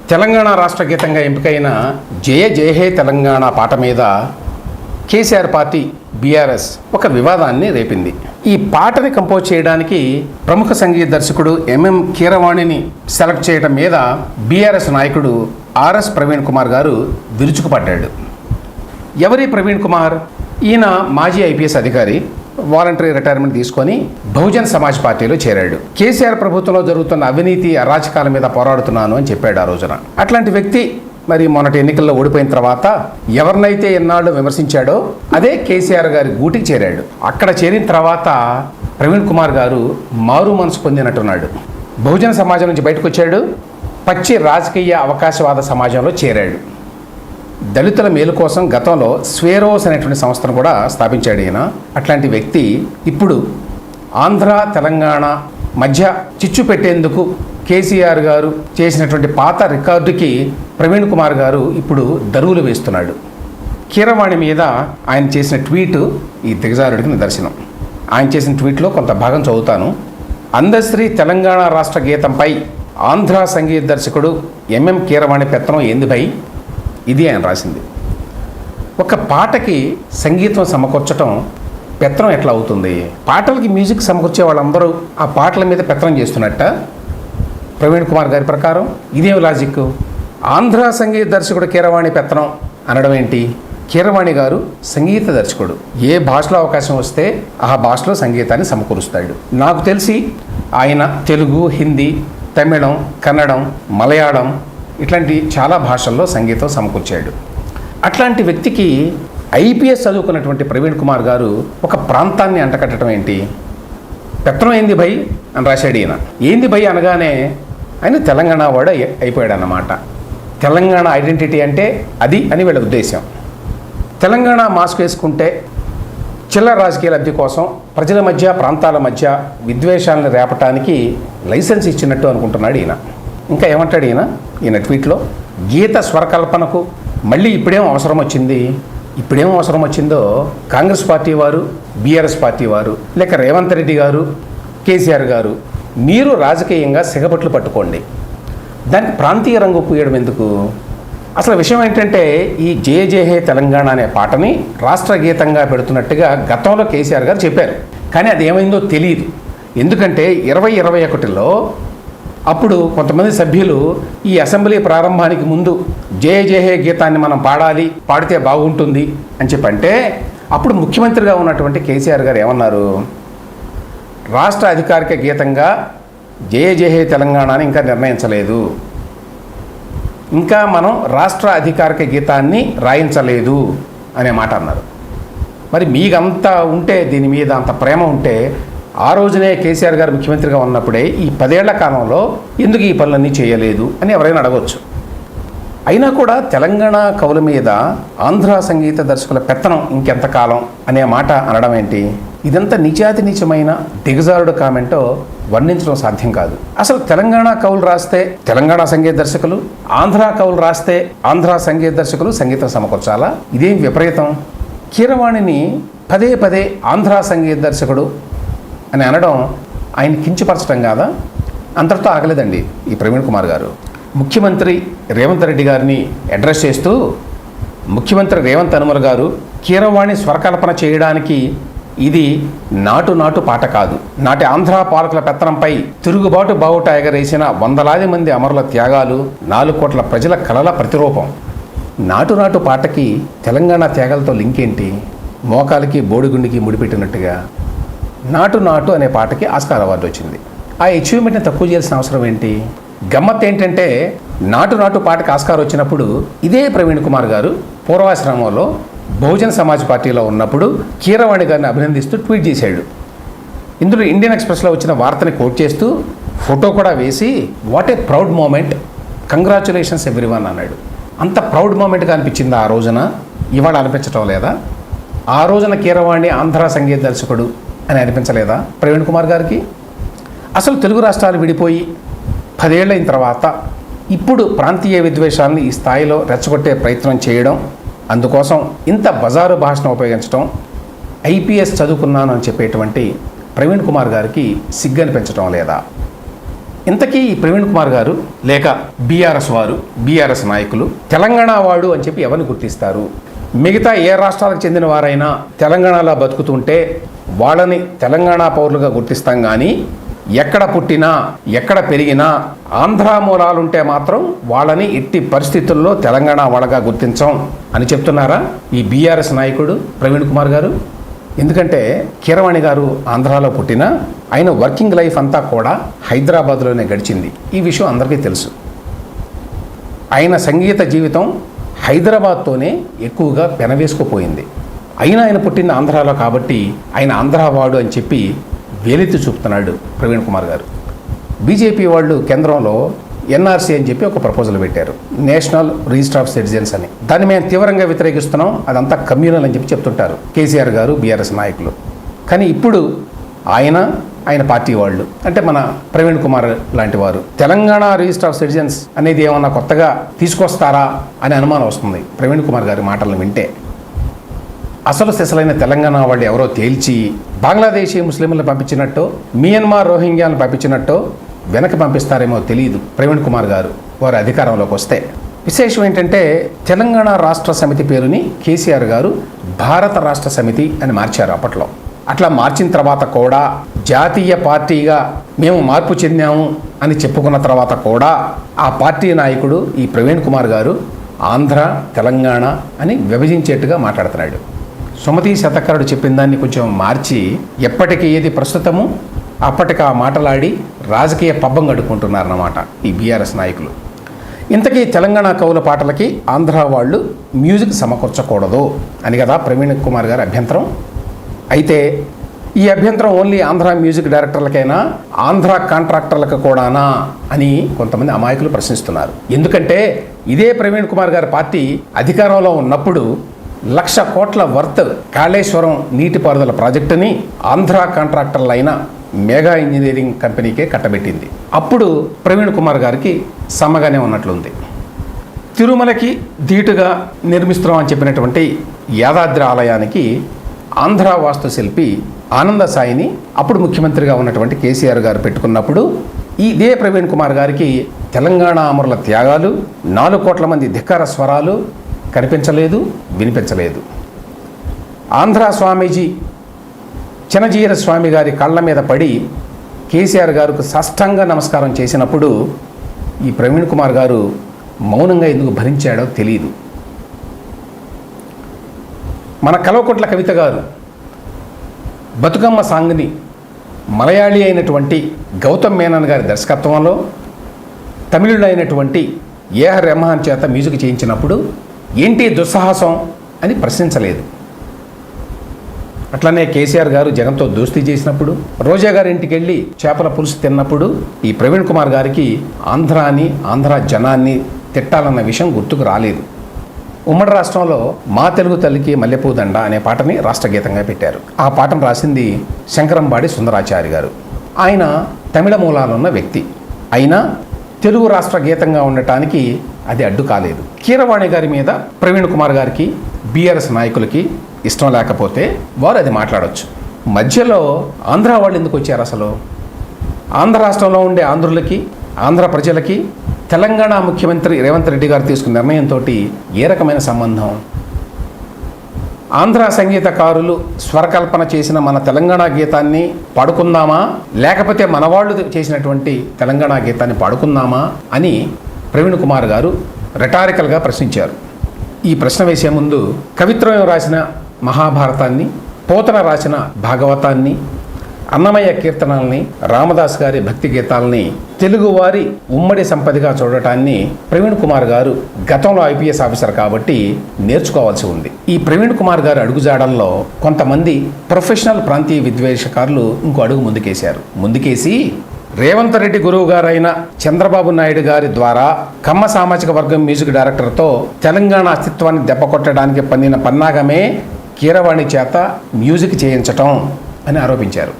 తెలంగాణ రాష్ట్ర గీతంగా ఎంపికైన జయ జయ హే తెలంగాణ పాట మీద కేసీఆర్ పార్టీ బీఆర్ఎస్ ఒక వివాదాన్ని రేపింది. ఈ పాటని కంపోజ్ చేయడానికి ప్రముఖ సంగీత దర్శకుడు ఎంఎం కీరవాణిని సెలెక్ట్ చేయడం మీద బీఆర్ఎస్ నాయకుడు ఆర్ఎస్ ప్రవీణ్ కుమార్ గారు విరుచుకుపడ్డాడు. ఎవరి ప్రవీణ్ కుమార్? ఈయన మాజీ ఐపీఎస్ అధికారి, వాలంటరీ రిటైర్మెంట్ తీసుకొని బహుజన్ సమాజ్ పార్టీలో చేరాడు. కేసీఆర్ ప్రభుత్వంలో జరుగుతున్న అవినీతి అరాచకాల మీద పోరాడుతున్నాను అని చెప్పాడు ఆ రోజున. అట్లాంటి వ్యక్తి మరి మొన్నటి ఎన్నికల్లో ఓడిపోయిన తర్వాత ఎవరినైతే ఎన్నాళ్ళు విమర్శించాడో అదే కేసీఆర్ గారి గూటికి చేరాడు. అక్కడ చేరిన తర్వాత ప్రవీణ్ కుమార్ గారు మారు మనసు పొందినట్టున్నాడు. బహుజన సమాజం నుంచి బయటకు వచ్చాడు, పచ్చి రాజకీయ అవకాశవాద సమాజంలో చేరాడు. దళితుల మేలు కోసం గతంలో స్వేరోస్ అనేటువంటి సంస్థను కూడా స్థాపించాడు ఈయన. అట్లాంటి వ్యక్తి ఇప్పుడు ఆంధ్ర తెలంగాణ మధ్య చిచ్చు పెట్టేందుకు కేసీఆర్ గారు చేసినటువంటి పాత రికార్డుకి ప్రవీణ్ కుమార్ గారు ఇప్పుడు దరువులు వేస్తున్నాడు. కీరవాణి మీద ఆయన చేసిన ట్వీట్ ఈ దిగజారుడికి నిదర్శనం. ఆయన చేసిన ట్వీట్లో కొంత భాగం చదువుతాను. అందశ్రీ తెలంగాణ రాష్ట్ర గీతంపై ఆంధ్ర సంగీత దర్శకుడు ఎంఎం కీరవాణి పెత్తనం ఏంది భయ్? ఇది ఆయన రాసింది. ఒక పాటకి సంగీతం సమకూర్చడం పెత్తనం ఎట్లా అవుతుంది? పాటలకి మ్యూజిక్ సమకూర్చే వాళ్ళందరూ ఆ పాటల మీద పెత్తనం చేస్తున్నట్ట ప్రవీణ్ కుమార్ గారి ప్రకారం? ఇదేం లాజిక్? ఆంధ్ర సంగీత దర్శకుడు కీరవాణి పెత్తనం అనడం ఏంటి? కీరవాణి గారు సంగీత దర్శకుడు. ఏ భాషలో అవకాశం వస్తే ఆ భాషలో సంగీతాన్ని సమకూరుస్తాడు. నాకు తెలిసి ఆయన తెలుగు, హిందీ, తమిళం, కన్నడం, మలయాళం ఇట్లాంటి చాలా భాషల్లో సంగీతం సమకూర్చాడు. అట్లాంటి వ్యక్తికి ఐపీఎస్ చదువుకున్నటువంటి ప్రవీణ్ కుమార్ గారు ఒక ప్రాంతాన్ని అంటకట్టడం ఏంటి? పెత్తనం ఏంది భయ్ అని రాశాడు ఈయన. ఏంది భయ్ అనగానే ఆయన తెలంగాణ వాడు అయిపోయాడు అన్నమాట. తెలంగాణ ఐడెంటిటీ అంటే అది అని వీళ్ళ ఉద్దేశం. తెలంగాణ మాస్క్ వేసుకుంటే చిల్లర రాజకీయ లబ్ధి కోసం ప్రజల మధ్య, ప్రాంతాల మధ్య విద్వేషాలను రేపటానికి లైసెన్స్ ఇచ్చినట్టు అనుకుంటున్నాడు ఈయన. ఇంకా ఏమంటాడు ఈయన ట్వీట్లో? గీత స్వరకల్పనకు మళ్ళీ ఇప్పుడేం అవసరం వచ్చింది? ఇప్పుడేం అవసరం వచ్చిందో కాంగ్రెస్ పార్టీ వారు, బీఆర్ఎస్ పార్టీ వారు, లేక రేవంత్ రెడ్డి గారు, కేసీఆర్ గారు మీరు రాజకీయంగా సిగపట్లు పట్టుకోండి. దానికి ప్రాంతీయ రంగు పూయడం ఎందుకు? అసలు విషయం ఏంటంటే ఈ జయ జయ హే తెలంగాణ అనే పాటని రాష్ట్ర గీతంగా పెడుతున్నట్టుగా గతంలో కేసీఆర్ గారు చెప్పారు. కానీ అది ఏమైందో తెలియదు. ఎందుకంటే 2021లో అప్పుడు కొంతమంది సభ్యులు ఈ అసెంబ్లీ ప్రారంభానికి ముందు జయ జయ హే గీతాన్ని మనం పాడాలి, పాడితే బాగుంటుంది అని చెప్పంటే అప్పుడు ముఖ్యమంత్రిగా ఉన్నటువంటి కేసీఆర్ గారు ఏమన్నారు? రాష్ట్ర అధికారిక గీతంగా జయ జయ హే తెలంగాణ అని ఇంకా నిర్ణయించలేదు, ఇంకా మనం రాష్ట్ర అధికారిక గీతాన్ని రాయించలేదు అనే మాట అన్నారు. మరి మీకంత ఉంటే, దీని మీద అంత ప్రేమ ఉంటే ఆ రోజునే కేసీఆర్ గారు ముఖ్యమంత్రిగా ఉన్నప్పుడే ఈ 10 ఏళ్ల కాలంలో ఎందుకు ఈ పనులన్నీ చేయలేదు అని ఎవరైనా అడగవచ్చు. అయినా కూడా తెలంగాణ కవుల మీద ఆంధ్ర సంగీత దర్శకుల పెత్తనం ఇంకెంతకాలం అనే మాట అనడం ఏంటి? ఇదంతా నీచాతి నీచమైన దిగజారుడు కామెంటో వర్ణించడం సాధ్యం కాదు. అసలు తెలంగాణ కవులు రాస్తే తెలంగాణ సంగీత దర్శకులు, ఆంధ్ర కవులు రాస్తే ఆంధ్ర సంగీత దర్శకులు సంగీతం సమకూర్చాలా? ఇదేం విపరీతం? కీరవాణిని పదే పదే ఆంధ్ర సంగీత దర్శకుడు అని అనడం ఆయన కించపరచడం కాదా? అంతటితో ఆగలేదండి ఈ ప్రవీణ్ కుమార్ గారు. ముఖ్యమంత్రి రేవంత్ రెడ్డి గారిని అడ్రస్ చేస్తూ, ముఖ్యమంత్రి రేవంత్ అనుమల్ గారు, కీరవాణి స్వరకల్పన చేయడానికి ఇది నాటు పాట కాదు. నాటి ఆంధ్ర పాలకుల పెత్తనంపై తిరుగుబాటు బావుట ఎగరేసిన వందలాది మంది అమరుల త్యాగాలు, 4 కోట్ల ప్రజల కలల ప్రతిరూపం. నాటు పాటకి తెలంగాణ త్యాగాలతో లింక్ ఏంటి? మోకాలికి బోడిగుండికి ముడిపెట్టినట్టుగా నాటు అనే పాటకి ఆస్కార్ అవార్డు వచ్చింది. ఆ అచీవ్మెంట్ని తక్కువ చేయాల్సిన అవసరం ఏంటి? గమ్మత్ ఏంటంటే నాటు పాటకి ఆస్కార్ వచ్చినప్పుడు ఇదే ప్రవీణ్ కుమార్ గారు పూర్వాశ్రమంలో బహుజన్ సమాజ్ పార్టీలో ఉన్నప్పుడు కీరవాణి గారిని అభినందిస్తూ ట్వీట్ చేశాడు. ఇందులో ఇండియన్ ఎక్స్ప్రెస్లో వచ్చిన వార్తని కోట్ చేస్తూ ఫోటో కూడా వేసి what a proud moment, congratulations everyone అన్నాడు. అంత ప్రౌడ్ మూమెంట్గా అనిపించింది ఆ రోజున, ఇవాళ అనిపించటం లేదా? ఆ రోజున కీరవాణి ఆంధ్ర సంగీత దర్శకుడు అని అనిపించలేదా ప్రవీణ్ కుమార్ గారికి? అసలు తెలుగు రాష్ట్రాలు విడిపోయి 10 ఏళ్ళైన తర్వాత ఇప్పుడు ప్రాంతీయ విద్వేషాలను ఈ స్థాయిలో రెచ్చగొట్టే ప్రయత్నం చేయడం, అందుకోసం ఇంత బజారు భాషను ఉపయోగించడం, ఐపీఎస్ చదువుకున్నాను అని చెప్పేటువంటి ప్రవీణ్ కుమార్ గారికి సిగ్గు అనిపించడం లేదా? ఇంతకీ ఈ ప్రవీణ్ కుమార్ గారు లేక బీఆర్ఎస్ వారు, బీఆర్ఎస్ నాయకులు తెలంగాణ వాడు అని చెప్పి ఎవరిని గుర్తిస్తారు? మిగతా ఏ రాష్ట్రాలకు చెందిన వారైనా తెలంగాణలో బతుకుతుంటే వాళ్ళని తెలంగాణ పౌరులుగా గుర్తిస్తాం, కానీ ఎక్కడ పుట్టినా ఎక్కడ పెరిగినా ఆంధ్ర మూలాలుంటే మాత్రం వాళ్ళని ఎట్టి పరిస్థితుల్లో తెలంగాణ వాళ్ళగా గుర్తించం అని చెప్తున్నారా ఈ బీఆర్ఎస్ నాయకుడు ప్రవీణ్ కుమార్ గారు? ఎందుకంటే కీరవాణి గారు ఆంధ్రాలో పుట్టినా ఆయన వర్కింగ్ లైఫ్ అంతా కూడా హైదరాబాద్లోనే గడిచింది. ఈ విషయం అందరికీ తెలుసు. ఆయన సంగీత జీవితం హైదరాబాద్తోనే ఎక్కువగా పెనవేసుకుపోయింది. అయినా ఆయన పుట్టిన ఆంధ్రాలో కాబట్టి ఆయన ఆంధ్రావాడు అని చెప్పి వేలెత్తి చూపుతున్నాడు ప్రవీణ్ కుమార్ గారు. బీజేపీ వాళ్ళు కేంద్రంలో ఎన్ఆర్సీ అని చెప్పి ఒక ప్రపోజల్ పెట్టారు, నేషనల్ రిజిస్టర్ ఆఫ్ సిటిజన్స్ అని. దాన్ని మేము తీవ్రంగా వ్యతిరేకిస్తున్నాం, అదంతా కమ్యూనల్ అని చెప్పి చెప్తుంటారు కేసీఆర్ గారు, బీఆర్ఎస్ నాయకులు. కానీ ఇప్పుడు ఆయన పార్టీ వాళ్ళు అంటే మన ప్రవీణ్ కుమార్ లాంటి వారు తెలంగాణ రిజిస్టర్ ఆఫ్ సిటిజన్స్ అనేది ఏమన్నా కొత్తగా తీసుకొస్తారా అని అనుమానం వస్తుంది ప్రవీణ్ కుమార్ గారి మాటలను వింటే. అసలు సిసలైన తెలంగాణ వాళ్ళు ఎవరో తేల్చి బంగ్లాదేశీ ముస్లింలను పంపించినట్టో మియన్మార్ రోహింగ్యాలను పంపించినట్టో వెనక్కి పంపిస్తారేమో తెలియదు ప్రవీణ్ కుమార్ గారు వారు అధికారంలోకి వస్తే. విశేషం ఏంటంటే తెలంగాణ రాష్ట్ర సమితి పేరుని కేసీఆర్ గారు భారత రాష్ట్ర సమితి అని మార్చారు అప్పట్లో. అట్లా మార్చిన తర్వాత కూడా జాతీయ పార్టీగా మేము మార్పు చెందాము అని చెప్పుకున్న తర్వాత కూడా ఆ పార్టీ నాయకుడు ఈ ప్రవీణ్ కుమార్ గారు ఆంధ్ర తెలంగాణ అని విభజించేట్టుగా మాట్లాడుతున్నాడు. సుమతి శతకరుడు చెప్పిన దాన్ని కొంచెం మార్చి ఎప్పటికీ ఏది ప్రస్తుతము అప్పటికి ఆ మాటలాడి రాజకీయ పబ్బం గడుపుకుంటున్నారన్నమాట ఈ బీఆర్ఎస్ నాయకులు. ఇంతకీ తెలంగాణ కవుల పాటలకి ఆంధ్ర వాళ్ళు మ్యూజిక్ సమకూర్చకూడదు అని కదా ప్రవీణ్ కుమార్ గారి అభ్యంతరం. అయితే ఈ అభ్యంతరం ఓన్లీ ఆంధ్ర మ్యూజిక్ డైరెక్టర్లకైనా, ఆంధ్ర కాంట్రాక్టర్లకు కూడానా అని కొంతమంది అమాయకులు ప్రశ్నిస్తున్నారు. ఎందుకంటే ఇదే ప్రవీణ్ కుమార్ గారి పార్టీ అధికారంలో ఉన్నప్పుడు 1,00,000 కోట్ల వర్త్ కాళేశ్వరం నీటిపారుదల ప్రాజెక్టుని ఆంధ్ర కాంట్రాక్టర్లైన మెగా ఇంజనీరింగ్ కంపెనీకే కట్టబెట్టింది. అప్పుడు ప్రవీణ్ కుమార్ గారికి సమ్మగానే ఉన్నట్లుంది. తిరుమలకి ధీటుగా నిర్మిస్తున్నామని చెప్పినటువంటి యాదాద్రి ఆలయానికి ఆంధ్ర వాస్తుశిల్పి ఆనంద సాయిని అప్పుడు ముఖ్యమంత్రిగా ఉన్నటువంటి కేసీఆర్ గారు పెట్టుకున్నప్పుడు ఇదే ప్రవీణ్ కుమార్ గారికి తెలంగాణ అమరుల త్యాగాలు, 4 కోట్ల మంది ధిక్కార స్వరాలు కనిపించలేదు, వినిపించలేదు. ఆంధ్ర స్వామీజీ చినజీర స్వామి గారి కళ్ళ మీద పడి కేసీఆర్ గారికి సాష్టాంగ నమస్కారం చేసినప్పుడు ఈ ప్రవీణ్ కుమార్ గారు మౌనంగా ఎందుకు భరించాడో తెలియదు. మన కల్వకుంట్ల కవిత గారు బతుకమ్మ సాంగ్ని మలయాళీ అయినటువంటి గౌతమ్ మేనన్ గారి దర్శకత్వంలో తమిళుడు అయినటువంటి ఏఆర్ రెహమాన్ చేత మ్యూజిక్ చేయించినప్పుడు ఏంటి దుస్సాహసం అని ప్రశ్నించలేదు. అట్లనే కేసీఆర్ గారు జగన్తో దోస్తీ చేసినప్పుడు, రోజా గారి ఇంటికి వెళ్ళి చేపల పులుసు తిన్నప్పుడు ఈ ప్రవీణ్ కుమార్ గారికి ఆంధ్ర జనాన్ని తిట్టాలన్న విషయం గుర్తుకు రాలేదు. ఉమ్మడి రాష్ట్రంలో మా తెలుగు తల్లికి మల్లెపూ దండ అనే పాటని రాష్ట్ర గీతంగా పెట్టారు. ఆ పాటను రాసింది శంకరంబాడి సుందరాచారి గారు. ఆయన తమిళ మూలాలున్న వ్యక్తి అయినా తెలుగు రాష్ట్ర గీతంగా ఉండటానికి అది అడ్డు కాలేదు. కీరవాణి గారి మీద ప్రవీణ్ కుమార్ గారికి, బీఆర్ఎస్ నాయకులకి ఇష్టం లేకపోతే వారు అది మాట్లాడవచ్చు. మధ్యలో ఆంధ్ర వాళ్ళు ఎందుకు వచ్చారు? అసలు ఆంధ్ర రాష్ట్రంలో ఉండే ఆంధ్రులకి, ఆంధ్ర ప్రజలకి తెలంగాణ ముఖ్యమంత్రి రేవంత్ రెడ్డి గారు తీసుకున్న నిర్ణయంతో ఏ రకమైన సంబంధం? ఆంధ్ర సంగీతకారులు స్వరకల్పన చేసిన మన తెలంగాణ గీతాన్ని పాడుకుందామా, లేకపోతే మనవాళ్ళు చేసినటువంటి తెలంగాణ గీతాన్ని పాడుకుందామా అని ప్రవీణ్ కుమార్ గారు రెటారికల్గా ప్రశ్నించారు. ఈ ప్రశ్న వేసే ముందు కవిత్రయం రాసిన మహాభారతాన్ని, పోతన రాసిన భాగవతాన్ని, అన్నమయ్య కీర్తనల్ని, రామదాస్ గారి భక్తి గీతాలని తెలుగువారి ఉమ్మడి సంపదగా చూడటాన్ని ప్రవీణ్ కుమార్ గారు గతంలో ఐపీఎస్ ఆఫీసర్ కాబట్టి నేర్చుకోవాల్సి ఉంది. ఈ ప్రవీణ్ కుమార్ గారి అడుగుజాడల్లో కొంతమంది ప్రొఫెషనల్ ప్రాంతీయ విద్వేషకారులు ఇంకో అడుగు ముందుకేసి రేవంత్ రెడ్డి గురువు గారైన చంద్రబాబు నాయుడు గారి ద్వారా కమ్మ సామాజిక వర్గం మ్యూజిక్ డైరెక్టర్తో తెలంగాణ అస్తిత్వాన్ని దెబ్బకొట్టడానికి పన్నిన పన్నాగమే కీరవాణి చేత మ్యూజిక్ చేయించటం అని ఆరోపించారు.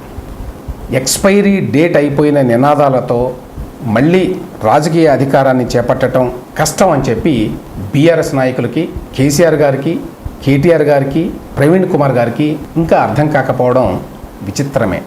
ఎక్స్పైరీ డేట్ అయిపోయిన నినాదాలతో మళ్ళీ రాజకీయ అధికారాన్ని చేపట్టడం కష్టం అని చెప్పి బీఆర్ఎస్ నాయకులకి, కేసీఆర్ గారికి, కేటీఆర్ గారికి, ప్రవీణ్ కుమార్ గారికి ఇంకా అర్థం కాకపోవడం విచిత్రమే.